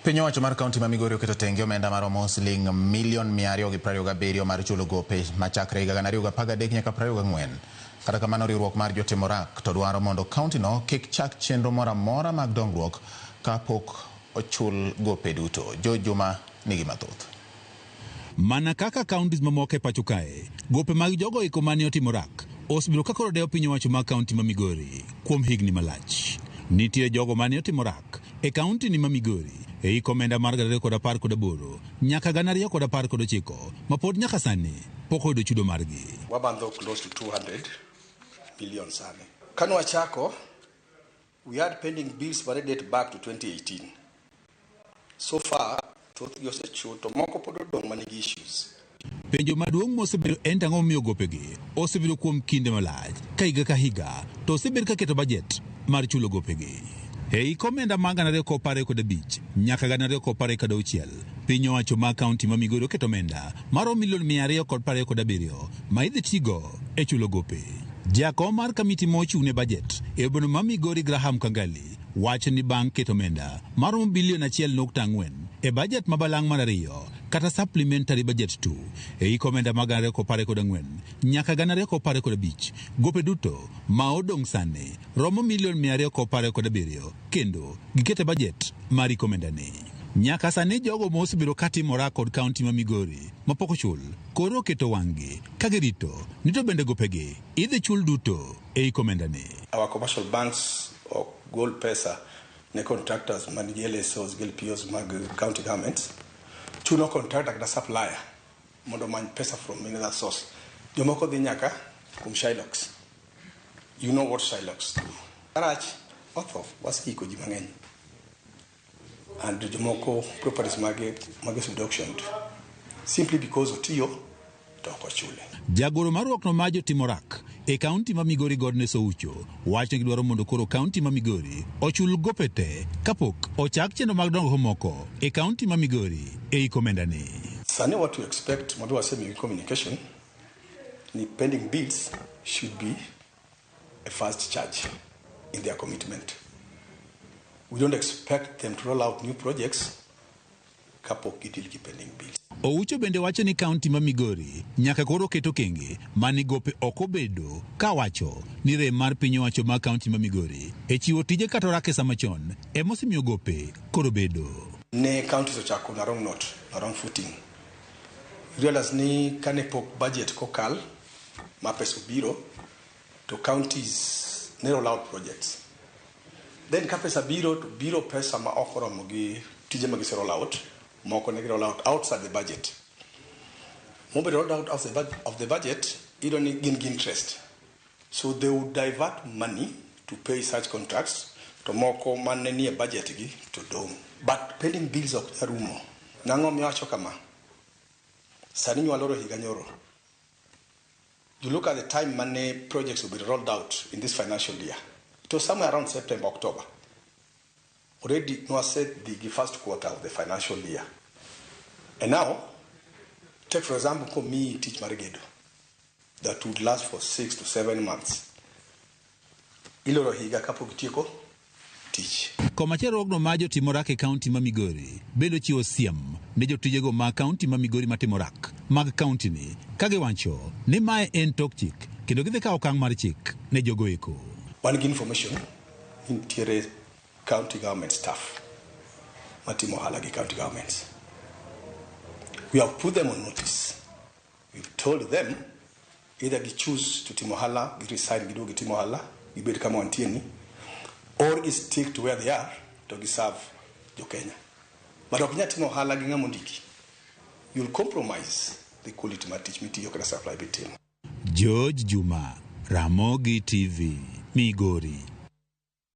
Piny owacho mar kaunti ma Migori oketo tenge omenda maromo siling $227 mar chulo gope machakre higa 2013 nyaka 2024. Kata kamano, riwruok mar jotimo orak to dwaro mondo kauntino kik chak chenro moro amora mag dongruok kapok ochul gope duto. Juma nigi mathoth. Mana kaka kauntis mamoko e pacho kae, gope mag jogo iko mane otimo orak osebiro ka koro dewo piny owacho mag kaunti ma Migori kuom higni malach. Nitie jogo mane otimo orak e kaunti ni ma Migori e iko omenda mar 2018 nyaka 2019 ma pod nyaka sani pok oyudo chudo margi. Wabandho close to 200 million sani. Kano wachako, we had pending bills that date back to 2018. So far, thoth gi osechul to moko pod odong' manigi issues. Penjo maduong' mosebedo en tang'o miyo gopegi osebedo kuom kinde malach ka higa ka higa to osebedo ka keto bajet mar chulo gopegi. Ei komenda mag 2015 nyaka 2016 piny owacho ma kaunti ma Migori oketo omenda maromo $227 ma idhi tigo e chulo gope. Jakom mar kamiti mochung' ne bajet e boma ma Migori Graham Kangali wacho ni bang' keto omenda maromo $1.4 e bajet mabalang' mar 2 kata supplementary budget 2 e komenda mag 2014 nyaka 2015 gope duto ma odong' sani romo $227 kendo gikete bajet mar komenda ni. Nyaka sani jogo mosebiro katimo orak kod kaunti ma Migori mapok ochul koro keto wang'gi ka girito ni to bende gopegi idhi chul duto e komenda ni. Our commercial banks or gold pesa ne contractors manigi LSOs gil POs mag county governments chuno contractor kata supplier mondo many pesa from another source. Jomoko dhi nyaka kum Shylocks. You know what Shylocks do. Arach otho wasiko ji mang'eny. And jomoko properties mage subduction simply because otiyo to ok ochule. Jagoro marwok no majo timorak e kaunti ma Migori Godne Soucho wacho ni dwaro mondo koro kaunti ma Migori ochul gopete kapok ochak chenro mag dongo moko e kaunti ma Migori e komenda ni. Sani what we expect mondo wasemi communication ni pending bills should be a first charge in their commitment. We don't expect them to roll out new projects kapok gitilki pending bills. Oucho bende wacho ni kaunti ma Migori nyaka koro keto kenge mani gope okobedo ka wacho ni rem mar piny owacho ma kaunti ma Migori e chiwo tije kata orak e sama chon emosemiyo gope koro bedo. Ne counties ochako na wrong note, na wrong footing. Realize ni kane pok budget kokal ma pesa biro to counties ne roll out projects. Then ka pesa biro to biro pesa ma okoromo gi tije ma gise roll out. Moko ne roll out outside the budget. Mobile rolled out of the budget, you don't need interest. So they would divert money to pay such contracts to moko man near budget to do. But pending bills of Arumo. Nango miwacho kama. Sani nyualoro higa nyoro. You look at the time money projects will be rolled out in this financial year. It was somewhere around September, October. Already no said the first quarter of the financial year. And now, take for example, me teach Marigedo. That would last for 6 to 7 months. Iloro higa kapok tieko teach. Komachero ogno majo timorak e kaunti ma Migori bedo chiwo siem ne jotijego ma kaunti ma Migori matimorak mag kaunti ni kage wancho ni mae en tok chik kendo gidhi kawo okang' mar chik ne jogo eko. One information in tiere county government staff, matimo halagi county governments. We have put them on notice. We've told them either they choose to timo hala, they resign, they do timo hala, they bed kama wantieni, or they stick to where they are to serve jo Kenya. But okinya timo hala ginga mondiki. You'll compromise the quality ma teach me to your supply bitim. Juma, Ramogi TV, Migori.